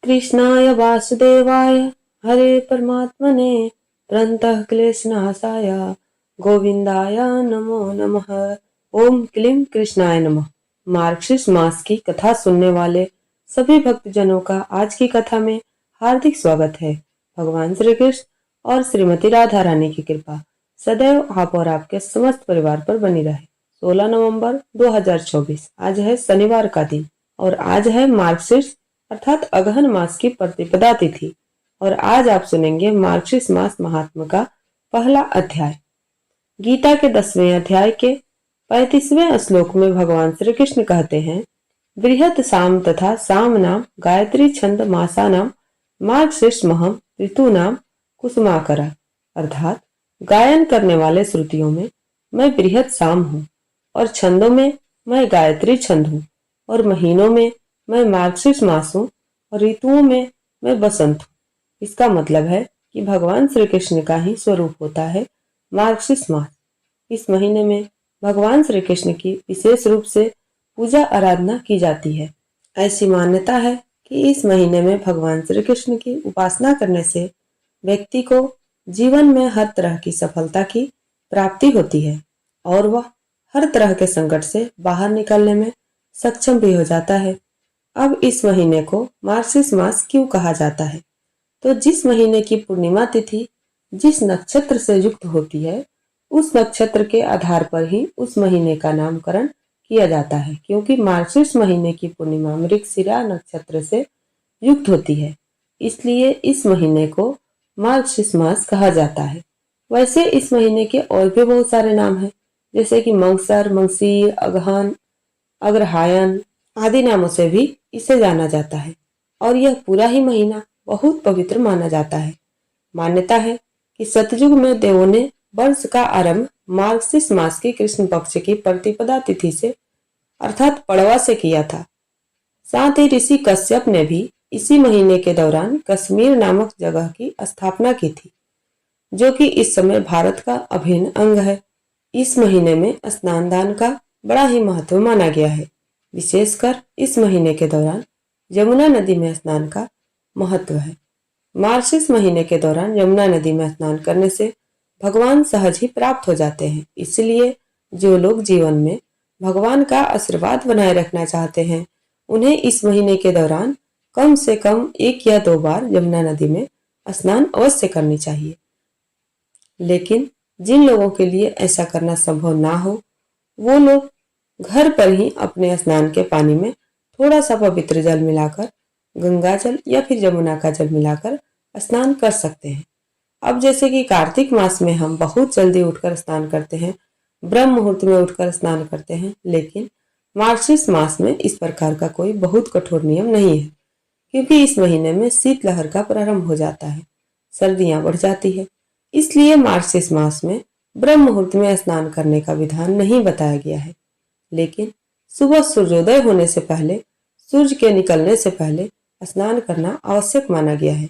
कृष्णाय वासुदेवाय हरे परमात्मने प्रणतः क्लेशनाशाय गोविंदाय नमो नमः। ओम क्लीं कृष्णाय नमः। मार्गशीर्ष मास की कथा सुनने वाले सभी भक्तजनों का आज की कथा में हार्दिक स्वागत है। भगवान श्री कृष्ण और श्रीमती राधा रानी की कृपा सदैव आप और आपके समस्त परिवार पर बनी रहे। 16 नवंबर 2024 आज है शनिवार का दिन और आज है मार्गशीर्ष अर्थात अगहन मास की प्रतिपदा तिथि। और आज आप सुनेंगे मार्गशीर्ष मास महात्म्य का पहला अध्याय। गीता के 10वें अध्याय के 35वें श्लोक में भगवान श्री कृष्ण कहते हैं, बृहत साम तथा साम नाम गायत्री छंद मासा नाम मार्गशीर्ष महम ऋतु नाम कुसुमाकरा। अर्थात गायन करने वाले श्रुतियों में मैं बृहत साम हूँ और छंदों में मैं गायत्री छंद हूँ और महीनों में मैं मार्गशीर्ष मास हूँ और ऋतुओं में मैं बसंत हूँ। इसका मतलब है कि भगवान श्री कृष्ण का ही स्वरूप होता है मार्गशीर्ष मास। इस महीने में भगवान श्री कृष्ण की विशेष रूप से पूजा आराधना की जाती है। ऐसी मान्यता है कि इस महीने में भगवान श्री कृष्ण की उपासना करने से व्यक्ति को जीवन में हर तरह की सफलता की प्राप्ति होती है और वह हर तरह के संकट से बाहर निकलने में सक्षम भी हो जाता है। अब इस महीने को मार्गशीर्ष मास क्यों कहा जाता है? तो जिस महीने की पूर्णिमा तिथि जिस नक्षत्र से युक्त होती है उस नक्षत्र के आधार पर ही उस महीने का नामकरण किया जाता है, क्योंकि मार्गशीर्ष महीने की पूर्णिमा मृगशिरा नक्षत्र से युक्त होती है, इसलिए इस महीने को मार्गशीर्ष मास कहा जाता है। वैसे इस महीने के और भी बहुत सारे नाम हैं, जैसे कि मंगसर, मंगसीर, अगहन, अग्रहायण आदि नामों से भी इसे जाना जाता है और यह पूरा ही महीना बहुत पवित्र माना जाता है। मान्यता है कि सतयुग में देवों ने वर्ष का आरंभ मार्गशीर्ष मास की कृष्ण पक्ष की प्रतिपदा तिथि से अर्थात पड़वा से किया था। साथ ही ऋषि कश्यप ने भी इसी महीने के दौरान कश्मीर नामक जगह की स्थापना की थी, जो कि इस समय भारत का अभिन्न अंग है। इस महीने में स्नान दान का बड़ा ही महत्व माना गया है। विशेषकर इस महीने के दौरान यमुना नदी में स्नान का महत्व है। मार्गशीर्ष महीने के दौरान यमुना नदी में स्नान करने से भगवान सहज ही प्राप्त हो जाते हैं, इसलिए जो लोग जीवन में भगवान का आशीर्वाद बनाए रखना चाहते हैं उन्हें इस महीने के दौरान कम से कम 1 या 2 बार यमुना नदी में स्नान अवश्य करनी चाहिए। लेकिन जिन लोगों के लिए ऐसा करना संभव ना हो वो लोग घर पर ही अपने स्नान के पानी में थोड़ा सा पवित्र जल मिलाकर गंगा जल या फिर यमुना का जल मिलाकर स्नान कर सकते हैं। अब जैसे कि कार्तिक मास में हम बहुत जल्दी उठकर स्नान करते हैं, ब्रह्म मुहूर्त में उठकर स्नान करते हैं, लेकिन मार्गशीर्ष मास में इस प्रकार का कोई बहुत कठोर नियम नहीं है, क्योंकि इस महीने में शीतलहर का प्रारंभ हो जाता है, सर्दियां बढ़ जाती है, इसलिए मार्गशीर्ष मास में ब्रह्म मुहूर्त में स्नान करने का विधान नहीं बताया गया है। लेकिन सुबह सूर्योदय होने से पहले, सूर्य के निकलने से पहले स्नान करना आवश्यक माना गया है,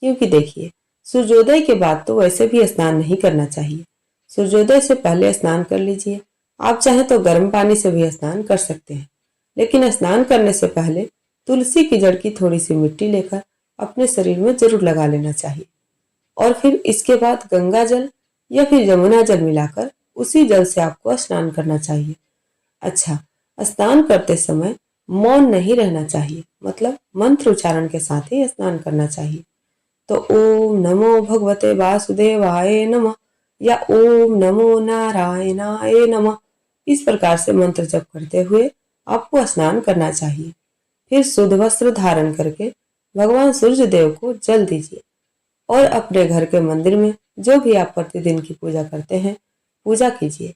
क्योंकि देखिए सूर्योदय के बाद तो वैसे भी स्नान नहीं करना चाहिए। सूर्योदय से पहले स्नान कर लीजिए। आप चाहें तो गर्म पानी से भी स्नान कर सकते हैं, लेकिन स्नान करने से पहले तुलसी की जड़ की थोड़ी सी मिट्टी लेकर अपने शरीर में जरूर लगा लेना चाहिए और फिर इसके बाद गंगा जल या फिर यमुना जल मिलाकर उसी जल से आपको स्नान करना चाहिए। अच्छा, स्नान करते समय मौन नहीं रहना चाहिए, मतलब मंत्र उच्चारण के साथ ही स्नान करना चाहिए। तो ओम नमो भगवते वासुदेवाय नमः या ओम नमो नारायणाय नमः इस प्रकार से मंत्र जप करते हुए आपको स्नान करना चाहिए। फिर शुद्ध वस्त्र धारण करके भगवान सूर्य देव को जल दीजिए और अपने घर के मंदिर में जो भी आप प्रतिदिन की पूजा करते हैं पूजा कीजिए।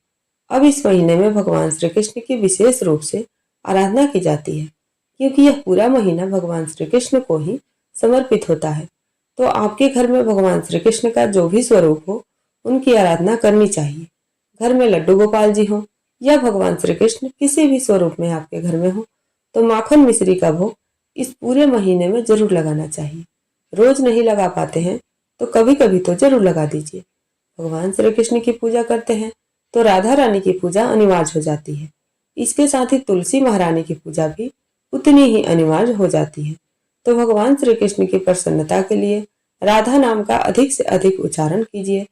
अब इस महीने में भगवान श्री कृष्ण की विशेष रूप से आराधना की जाती है, क्योंकि यह पूरा महीना भगवान श्री कृष्ण को ही समर्पित होता है। तो आपके घर में भगवान श्री कृष्ण का जो भी स्वरूप हो उनकी आराधना करनी चाहिए। घर में लड्डू गोपाल जी हो या भगवान श्री कृष्ण किसी भी स्वरूप में आपके घर में हो तो माखन मिश्री का भोग इस पूरे महीने में जरूर लगाना चाहिए। रोज नहीं लगा पाते हैं तो कभी कभी तो जरूर लगा दीजिए। भगवान श्री कृष्ण की पूजा करते हैं तो राधा रानी की पूजा अनिवार्य हो जाती है। इसके साथ ही तुलसी महारानी की पूजा भी उतनी ही अनिवार्य हो जाती है। तो भगवान श्री कृष्ण की प्रसन्नता के लिए राधा नाम का अधिक से अधिक उच्चारण कीजिए,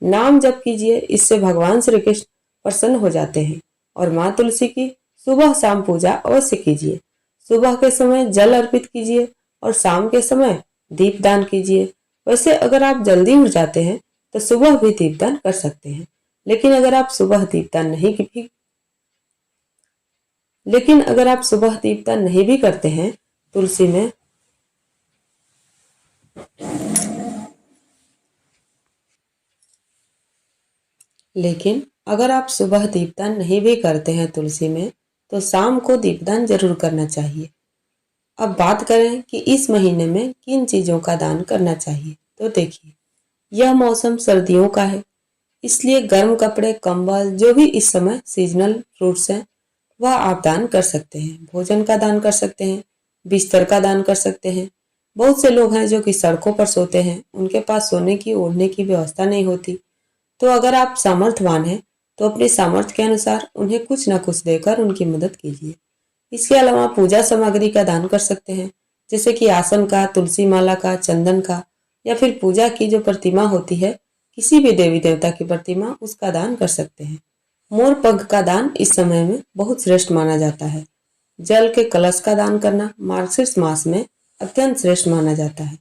नाम जप कीजिए। इससे भगवान श्री कृष्ण प्रसन्न हो जाते हैं। और माँ तुलसी की सुबह शाम पूजा अवश्य कीजिए। सुबह के समय जल अर्पित कीजिए और शाम के समय दीपदान कीजिए। वैसे अगर आप जल्दी उठ जाते हैं तो सुबह भी दीपदान कर सकते हैं, लेकिन अगर आप सुबह दीपदान नहीं भी करते हैं, तुलसी में लेकिन अगर आप सुबह दीपदान नहीं भी करते हैं तुलसी में, तो शाम को दीपदान जरूर करना चाहिए। अब बात करें कि इस महीने में किन चीजों का दान करना चाहिए, तो देखिए, यह मौसम सर्दियों का है, इसलिए गर्म कपड़े, कंबल, जो भी इस समय सीजनल फ्रूट्स हैं वह आप दान कर सकते हैं। भोजन का दान कर सकते हैं, बिस्तर का दान कर सकते हैं। बहुत से लोग हैं जो कि सड़कों पर सोते हैं, उनके पास सोने की ओढ़ने की व्यवस्था नहीं होती। तो अगर आप सामर्थ्यवान हैं तो अपने सामर्थ्य के अनुसार उन्हें कुछ न कुछ देकर उनकी मदद कीजिए। इसके अलावा पूजा सामग्री का दान कर सकते हैं, जैसे कि आसन का, तुलसी माला का, चंदन का, या फिर पूजा की जो प्रतिमा होती है, किसी भी देवी देवता की प्रतिमा, उसका दान कर सकते हैं। मोर पंख का दान इस समय में बहुत श्रेष्ठ माना जाता है। जल के कलश का दान करना मार्गशीर्ष मास में अत्यंत श्रेष्ठ माना जाता है।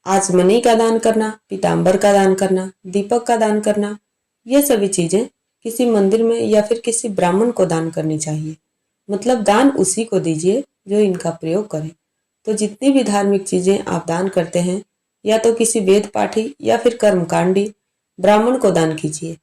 आचमनी का दान करना, पीताम्बर का दान करना, दीपक का दान करना, ये सभी चीजें किसी मंदिर में या फिर किसी ब्राह्मण को दान करनी चाहिए। मतलब दान उसी को दीजिए जो इनका प्रयोग करे। तो जितनी भी धार्मिक चीजें आप दान करते हैं, या तो किसी वेद पाठी या फिर कर्मकांडी ब्राह्मण को दान कीजिए,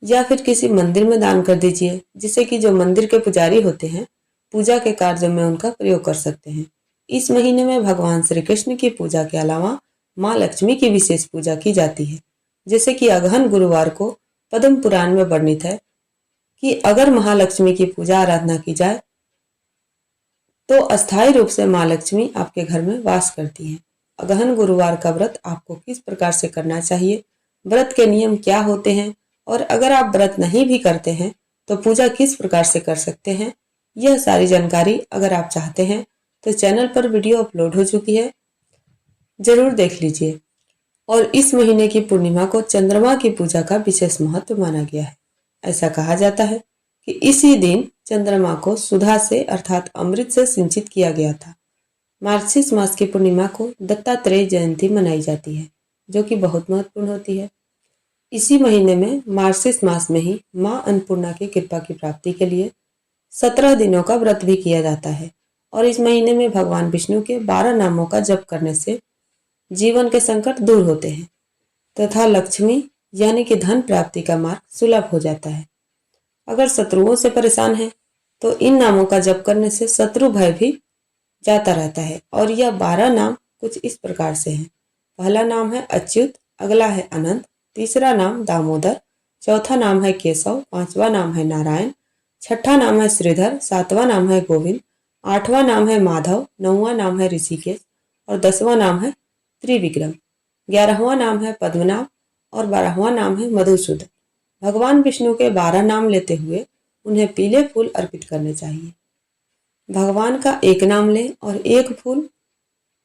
या फिर किसी मंदिर में दान कर दीजिए, जिससे कि जो मंदिर के पुजारी होते हैं पूजा के कार्यों में उनका प्रयोग कर सकते हैं। इस महीने में भगवान श्री कृष्ण की पूजा के अलावा माँ लक्ष्मी की विशेष पूजा की जाती है। जैसे कि अगहन गुरुवार को पद्म पुराण में वर्णित है कि अगर महालक्ष्मी की पूजा आराधना की जाए तो अस्थायी रूप से माँ लक्ष्मी आपके घर में वास करती हैं। अगहन गुरुवार का व्रत आपको किस प्रकार से करना चाहिए, व्रत के नियम क्या होते हैं, और अगर आप व्रत नहीं भी करते हैं तो पूजा किस प्रकार से कर सकते हैं, यह सारी जानकारी अगर आप चाहते हैं तो चैनल पर वीडियो अपलोड हो चुकी है, जरूर देख लीजिए। और इस महीने की पूर्णिमा को चंद्रमा की पूजा का विशेष महत्व माना गया है। ऐसा कहा जाता है कि इसी दिन चंद्रमा को सुधा से अर्थात अमृत से सिंचित किया गया था। मार्गशीर्ष मास की पूर्णिमा को दत्तात्रेय जयंती मनाई जाती है, जो कि बहुत महत्वपूर्ण होती है। इसी महीने में मार्गशीर्ष मास में ही माँ अन्नपूर्णा की कृपा की प्राप्ति के लिए 17 दिनों का व्रत भी किया जाता है। और इस महीने में भगवान विष्णु के 12 नामों का जप करने से जीवन के संकट दूर होते हैं तथा लक्ष्मी यानी कि धन प्राप्ति का मार्ग सुलभ हो जाता है। अगर शत्रुओं से परेशान है तो इन नामों का जप करने से शत्रु भय भी जाता रहता है। और यह 12 नाम कुछ इस प्रकार से हैं। पहला नाम है अच्युत, अगला है अनंत, तीसरा नाम दामोदर, चौथा नाम है केशव, पांचवा नाम है नारायण, छठा नाम है श्रीधर, सातवां नाम है गोविंद, आठवां नाम है माधव, नौवां नाम है ऋषिकेश और 10वां नाम है त्रिविक्रम, 11वां नाम है पद्मनाभ और 12वां नाम है मधुसूदन। भगवान विष्णु के 12 नाम लेते हुए उन्हें पीले फूल अर्पित करने चाहिए। भगवान का एक नाम लें और एक फूल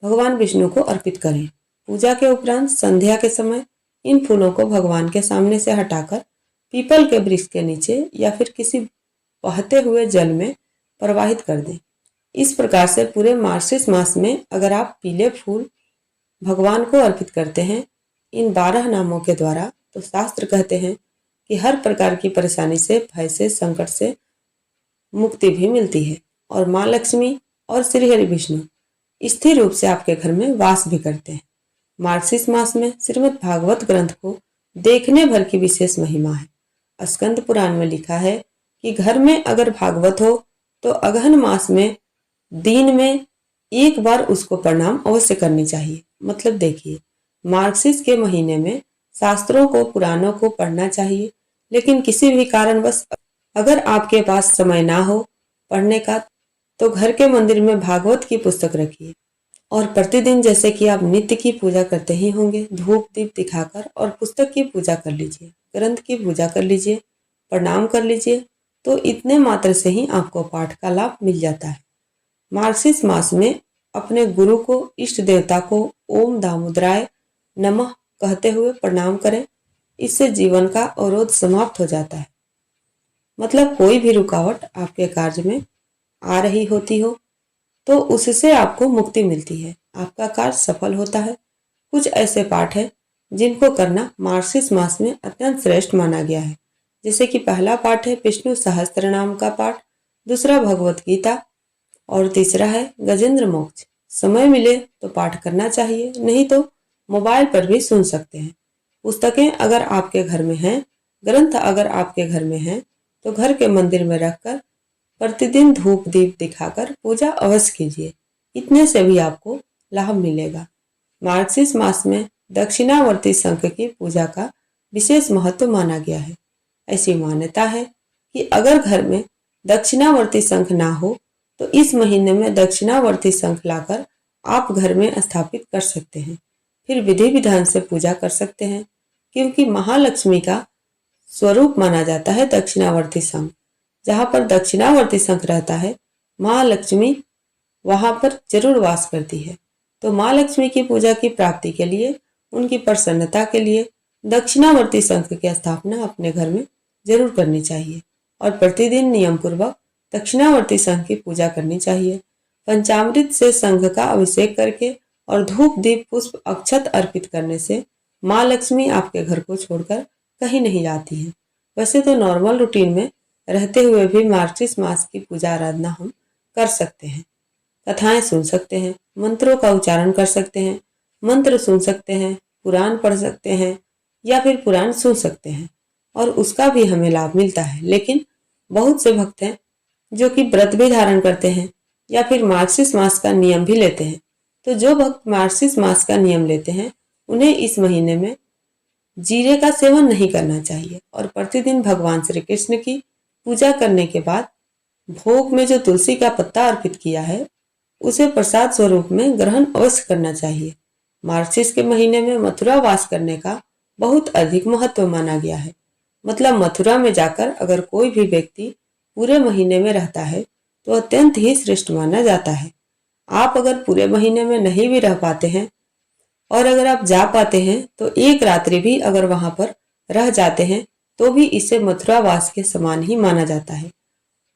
भगवान विष्णु को अर्पित करें। पूजा के उपरांत संध्या के समय इन फूलों को भगवान के सामने से हटाकर पीपल के वृक्ष के नीचे या फिर किसी बहते हुए जल में प्रवाहित कर दें। इस प्रकार से पूरे मार्गशीर्ष मास में अगर आप पीले फूल भगवान को अर्पित करते हैं इन 12 नामों के द्वारा, तो शास्त्र कहते हैं कि हर प्रकार की परेशानी से, भय से, संकट से मुक्ति भी मिलती है और माँ लक्ष्मी और श्री हरि विष्णु स्थिर रूप से आपके घर में वास भी करते हैं। मार्गशीर्ष मास में श्रीमद् भागवत ग्रंथ को देखने भर की विशेष महिमा है। स्कंद पुराण में लिखा है कि घर में अगर भागवत हो तो अगहन मास में दिन में एक बार उसको प्रणाम अवश्य करनी चाहिए। मतलब देखिए, मार्गशीर्ष के महीने में शास्त्रों को, पुराणों को पढ़ना चाहिए, लेकिन किसी भी कारणवश अगर आपके पास समय ना हो पढ़ने का तो घर के मंदिर में भागवत की पुस्तक रखिए और प्रतिदिन जैसे कि आप नित्य की पूजा करते ही होंगे, धूप दीप दिखाकर और पुस्तक की पूजा कर लीजिए, ग्रंथ की पूजा कर लीजिए, प्रणाम कर लीजिए, तो इतने मात्र से ही आपको पाठ का लाभ मिल जाता है। मार्गशीर्ष मास में अपने गुरु को, इष्ट देवता को ओम दामोदराय नमः कहते हुए प्रणाम करें। इससे जीवन का अवरोध समाप्त हो जाता है। मतलब कोई भी रुकावट आपके कार्य में आ रही होती हो तो उससे आपको मुक्ति मिलती है, आपका कार्य सफल होता है। कुछ ऐसे पाठ है जिनको करना मार्गशीर्ष मास में अत्यंत श्रेष्ठ माना गया है। जैसे कि पहला पाठ है विष्णु सहस्त्र नाम का पाठ, दूसरा भगवत गीता और तीसरा है गजेंद्र मोक्ष। समय मिले तो पाठ करना चाहिए, नहीं तो मोबाइल पर भी सुन सकते हैं। पुस्तकें अगर आपके घर में हैं, ग्रंथ अगर आपके घर में हैं, तो घर के मंदिर में रखकर प्रतिदिन धूप दीप दिखाकर पूजा अवश्य कीजिए। इतने से भी आपको लाभ मिलेगा। मार्गशीर्ष मास में दक्षिणावर्ती शंख की पूजा का विशेष महत्व माना गया है। ऐसी मान्यता है कि अगर घर में दक्षिणावर्ती शंख ना हो तो इस महीने में दक्षिणावर्ती शंख लाकर आप घर में स्थापित कर सकते हैं। फिर विधि विधान से पूजा कर सकते हैं, क्योंकि महालक्ष्मी का स्वरूप माना जाता है दक्षिणावर्ती शंख। जहाँ पर दक्षिणावर्ती शंख रहता है, माँ लक्ष्मी वहां पर जरूर वास करती है। तो माँ लक्ष्मी की पूजा की प्राप्ति के लिए, उनकी प्रसन्नता के लिए दक्षिणावर्ती शंख की स्थापना अपने घर में जरूर करनी चाहिए और प्रतिदिन नियम पूर्वक दक्षिणावर्ती शंख की पूजा करनी चाहिए। पंचामृत से शंख का अभिषेक करके और धूप दीप पुष्प अक्षत अर्पित करने से माँ लक्ष्मी आपके घर को छोड़कर कहीं नहीं जाती है। वैसे तो नॉर्मल रूटीन में रहते हुए भी मार्गशीर्ष मास की पूजा आराधना हम कर सकते हैं। कथाएं सुन सकते हैं, मंत्रों का उच्चारण कर सकते हैं, मंत्र सुन सकते हैं, पुराण पढ़ सकते हैं या फिर पुराण सुन सकते हैं और उसका भी हमें लाभ मिलता है। लेकिन बहुत से भक्त हैं जो कि व्रत भी धारण करते हैं या फिर मार्गशीर्ष मास का नियम भी लेते हैं। तो जो भक्त मार्गशीर्ष मास का नियम लेते हैं उन्हें इस महीने में जीरे का सेवन नहीं करना चाहिए और प्रतिदिन भगवान श्री कृष्ण की पूजा करने के बाद भोग में जो तुलसी का पत्ता अर्पित किया है उसे प्रसाद स्वरूप में ग्रहण अवश्य करना चाहिए। मार्गशीर्ष के महीने में मथुरा वास करने का बहुत अधिक महत्व माना गया है। मतलब मथुरा में जाकर अगर कोई भी व्यक्ति पूरे महीने में रहता है तो अत्यंत ही श्रेष्ठ माना जाता है। आप अगर पूरे महीने में नहीं भी रह पाते हैं और अगर आप जा पाते हैं तो एक रात्रि भी अगर वहां पर रह जाते हैं तो भी इसे मथुरा वास के समान ही माना जाता है।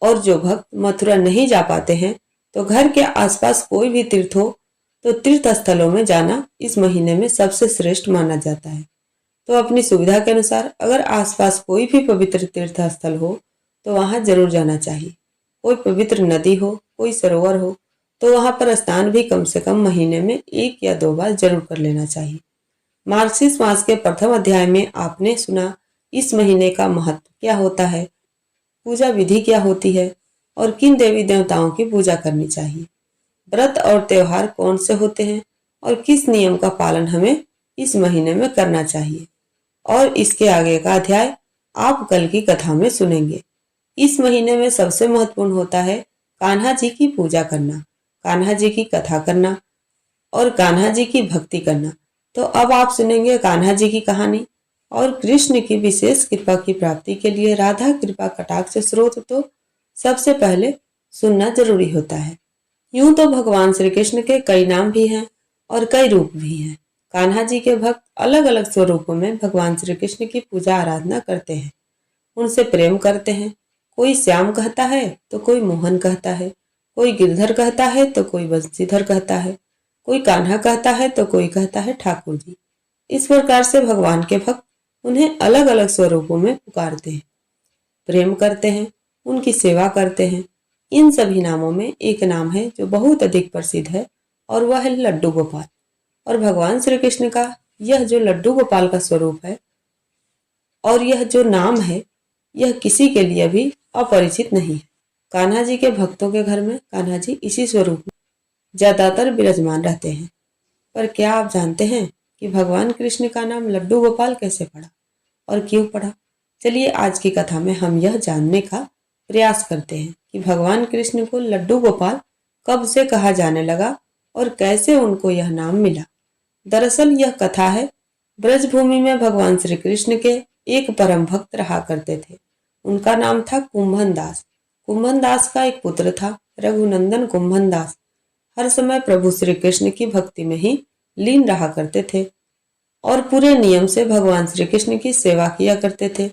और जो भक्त मथुरा नहीं जा पाते हैं तो घर के आसपास कोई भी तीर्थ हो तो तीर्थ स्थलों में जाना इस महीने में सबसे श्रेष्ठ माना जाता है। तो अपनी सुविधा के अनुसार अगर आसपास कोई भी पवित्र तीर्थ स्थल हो तो वहां जरूर जाना चाहिए। कोई पवित्र नदी हो, कोई सरोवर हो तो वहां पर स्नान भी कम से कम महीने में 1 या 2 बार जरूर कर लेना चाहिए। मार्गशीर्ष मास के प्रथम अध्याय में आपने सुना इस महीने का महत्व क्या होता है, पूजा विधि क्या होती है और किन देवी देवताओं की पूजा करनी चाहिए, व्रत और त्योहार कौन से होते हैं और किस नियम का पालन हमें इस महीने में करना चाहिए। और इसके आगे का अध्याय आप कल की कथा में सुनेंगे। इस महीने में सबसे महत्वपूर्ण होता है कान्हा जी की पूजा करना, कान्हा जी की कथा करना और कान्हा जी की भक्ति करना। तो अब आप सुनेंगे कान्हा जी की कहानी और कृष्ण की विशेष कृपा की प्राप्ति के लिए राधा कृपा कटाक्ष स्रोत तो सबसे पहले सुनना जरूरी होता है। यूं तो भगवान श्री कृष्ण के कई नाम भी हैं और कई रूप भी हैं। कान्हा जी के भक्त अलग अलग स्वरूपों में भगवान श्री कृष्ण की पूजा आराधना करते हैं, उनसे प्रेम करते हैं। कोई श्याम कहता है तो कोई मोहन कहता है, कोई गिरधर कहता है तो कोई बंशीधर कहता है, कोई कान्हा कहता है तो कोई कहता है ठाकुर जी। इस प्रकार से भगवान के भक्त उन्हें अलग अलग स्वरूपों में पुकारते हैं, प्रेम करते हैं, उनकी सेवा करते हैं। इन सभी नामों में एक नाम है जो बहुत अधिक प्रसिद्ध है और वह है लड्डू गोपाल। और भगवान श्री कृष्ण का यह जो लड्डू गोपाल का स्वरूप है और यह जो नाम है यह किसी के लिए भी अपरिचित नहीं है। कान्हा जी के भक्तों के घर में कान्हा जी इसी स्वरूप में ज्यादातर विराजमान रहते हैं। पर क्या आप जानते हैं कि भगवान कृष्ण का नाम लड्डू गोपाल कैसे पड़ा और क्यों पड़ा? चलिए आज की कथा में हम यह जानने का प्रयास करते हैं कि भगवान कृष्ण को लड्डू गोपाल कब से कहा जाने लगा और कैसे उनको यह नाम मिला। दरअसल यह कथा है ब्रजभूमि में भगवान श्री कृष्ण के एक परम भक्त रहा करते थे। उनका नाम था कुंभन दास। कुंभन दास का एक पुत्र था रघुनंदन कुंभन दास। हर समय प्रभु श्री कृष्ण की भक्ति में ही लीन रहा करते थे और पूरे नियम से भगवान श्री कृष्ण की सेवा किया करते थे।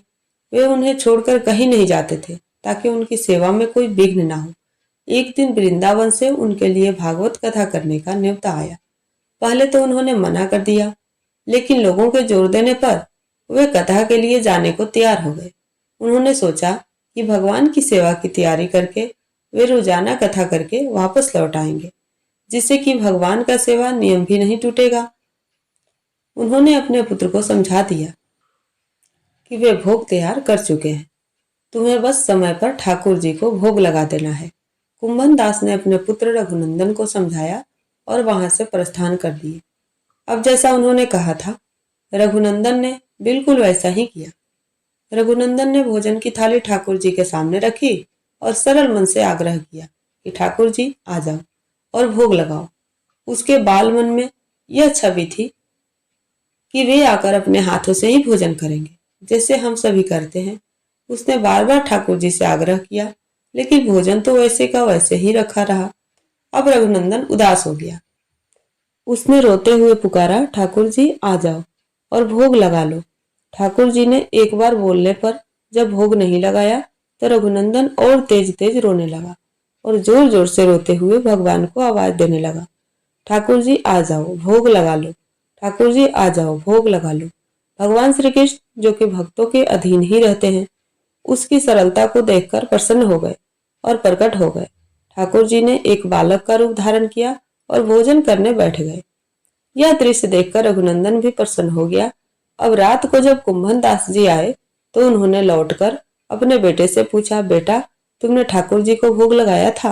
वे उन्हें छोड़कर कहीं नहीं जाते थे ताकि उनकी सेवा में कोई विघ्न न हो। एक दिन वृंदावन से उनके लिए भागवत कथा करने का न्योता आया। पहले तो उन्होंने मना कर दिया, लेकिन लोगों के जोर देने पर वे कथा के लिए जाने को तैयार हो गए। उन्होंने सोचा कि भगवान की सेवा की तैयारी करके वे रोजाना कथा करके वापस लौट आएंगे, जिससे कि भगवान का सेवा नियम भी नहीं टूटेगा। उन्होंने अपने पुत्र को समझा दिया कि वे भोग तैयार कर चुके हैं, तुम्हें बस समय पर ठाकुर जी को भोग लगा देना है। कुंभन दास ने अपने पुत्र रघुनंदन को समझाया और वहां से प्रस्थान कर दिए। अब जैसा उन्होंने कहा था, रघुनंदन ने बिल्कुल वैसा ही किया। रघुनंदन ने भोजन की थाली ठाकुर जी के सामने रखी और सरल मन से आग्रह किया कि ठाकुर जी आ जाओ और भोग लगाओ। उसके बाल मन में यह छवि थी कि वे आकर अपने हाथों से ही भोजन करेंगे, जैसे हम सभी करते हैं। उसने बार बार ठाकुर जी से आग्रह किया, लेकिन भोजन तो वैसे का वैसे ही रखा रहा। अब रघुनंदन उदास हो गया। उसने रोते हुए पुकारा, ठाकुर जी आ जाओ और भोग लगा लो। ठाकुर जी ने एक बार बोलने पर जब भोग नहीं लगाया तो रघुनंदन और तेज तेज रोने लगा और जोर जोर से रोते हुए भगवान को आवाज देने लगा, ठाकुर जी आ जाओ, भोग लगा लो। ठाकुर जी आ जाओ, भोग लगा लो। भगवान श्री कृष्ण, जो कि भक्तों के अधीन ही रहते हैं, उसकी सरलता को देखकर प्रसन्न हो गए और प्रकट हो गए। ठाकुर जी ने एक बालक का रूप धारण किया और भोजन करने बैठ गए। यह दृश्य देखकर रघुनंदन भी प्रसन्न हो गया। अब रात को जब कुंभन दास जी आए तो उन्होंने लौटकर अपने बेटे से पूछा, बेटा तुमने ठाकुर जी को भोग लगाया था?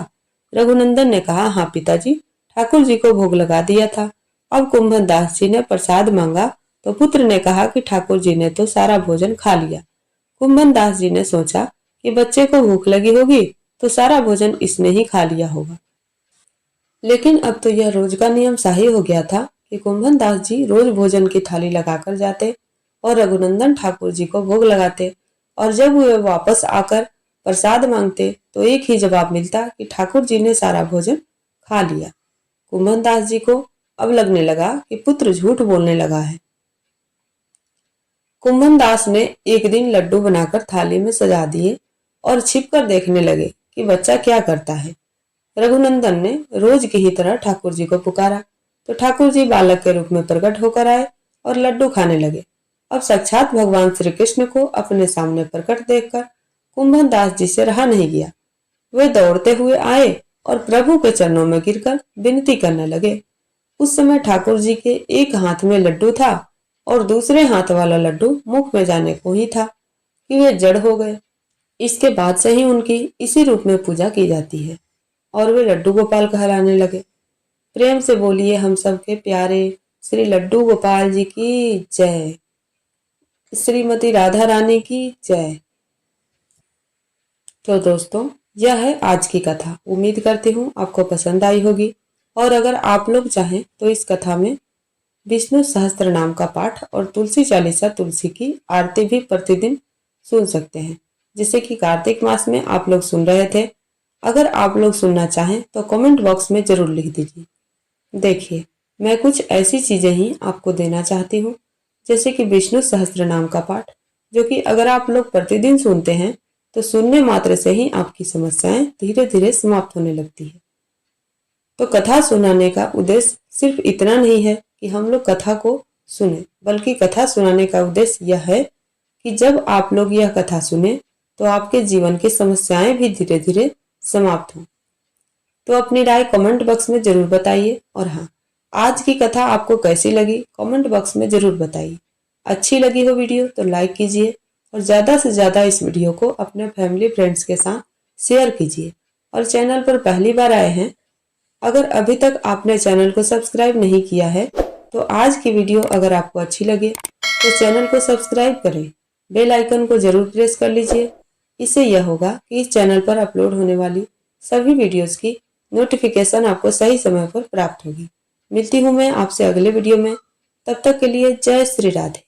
रघुनंदन ने कहा, हाँ पिताजी, ठाकुर जी को भोग लगा दिया था। अब कुंभन दास जी ने प्रसाद मांगा तो पुत्र ने कहा कि ठाकुर जी ने तो सारा भोजन खा लिया। कुंभन दास जी ने सोचा कि बच्चे को भूख लगी होगी तो सारा भोजन इसने ही खा लिया होगा। लेकिन अब तो यह रोज का नियम शाही हो गया था कि कुंभन दास जी रोज भोजन की थाली लगाकर जाते और रघुनंदन ठाकुर जी को भोग लगाते, और जब वे वापस आकर प्रसाद मांगते तो एक ही जवाब मिलता कि ठाकुर जी ने सारा भोजन खा लिया। कुंभन दास जी को अब लगने लगा कि पुत्र झूठ बोलने लगा है। कुंभन दास ने एक दिन लड्डू बनाकर थाली में सजा दिए और छिपकर देखने लगे कि बच्चा क्या करता है। रघुनंदन ने रोज की ही तरह ठाकुर जी को पुकारा तो ठाकुर जी बालक के रूप में प्रकट होकर आए और लड्डू खाने लगे। अब साक्षात भगवान श्री कृष्ण को अपने सामने प्रकट देखकर कुंभन दास जी से रहा नहीं गया। वे दौड़ते हुए आए और प्रभु के चरणों में गिरकर विनती करने लगे। उस समय ठाकुर जी के एक हाथ में लड्डू था और दूसरे हाथ वाला लड्डू मुख में जाने को ही था कि वे जड़ हो गए। इसके बाद से ही उनकी इसी रूप में पूजा की जाती है और वे लड्डू गोपाल कहलाने लगे। प्रेम से बोलिए हम सबके प्यारे श्री लड्डू गोपाल जी की जय, श्रीमती राधा रानी की जय। तो दोस्तों, यह है आज की कथा। उम्मीद करती हूँ आपको पसंद आई होगी, और अगर आप लोग चाहें तो इस कथा में विष्णु सहस्त्र नाम का पाठ और तुलसी चालीसा तुलसी की आरती भी प्रतिदिन सुन सकते हैं, जिसे कि कार्तिक मास में आप लोग सुन रहे थे। अगर आप लोग सुनना चाहें तो कमेंट बॉक्स में जरूर लिख दीजिए। देखिए, मैं कुछ ऐसी चीजें ही आपको देना चाहती हूँ, जैसे कि विष्णु सहस्त्र नाम का पाठ, जो कि अगर आप लोग प्रतिदिन सुनते हैं तो सुनने मात्र से ही आपकी समस्याएं धीरे धीरे समाप्त होने लगती है। तो कथा सुनाने का उद्देश्य सिर्फ इतना नहीं है कि हम लोग कथा को सुने, बल्कि कथा सुनाने का उद्देश्य यह है कि जब आप लोग यह कथा सुने तो आपके जीवन की समस्याएं भी धीरे धीरे समाप्त हों। तो अपनी राय कमेंट बॉक्स में जरूर बताइए, और हाँ, आज की कथा आपको कैसी लगी कमेंट बॉक्स में जरूर बताइए। अच्छी लगी हो वीडियो तो लाइक कीजिए और ज़्यादा से ज़्यादा इस वीडियो को अपने फैमिली फ्रेंड्स के साथ शेयर कीजिए। और चैनल पर पहली बार आए हैं, अगर अभी तक आपने चैनल को सब्सक्राइब नहीं किया है तो आज की वीडियो अगर आपको अच्छी लगे तो चैनल को सब्सक्राइब करें, बेल आइकन को जरूर प्रेस कर लीजिए। इससे यह होगा कि इस चैनल पर अपलोड होने वाली सभी वीडियोस की नोटिफिकेशन आपको सही समय पर प्राप्त होगी। मिलती हूँ मैं आपसे अगले वीडियो में, तब तक के लिए जय श्री राधे।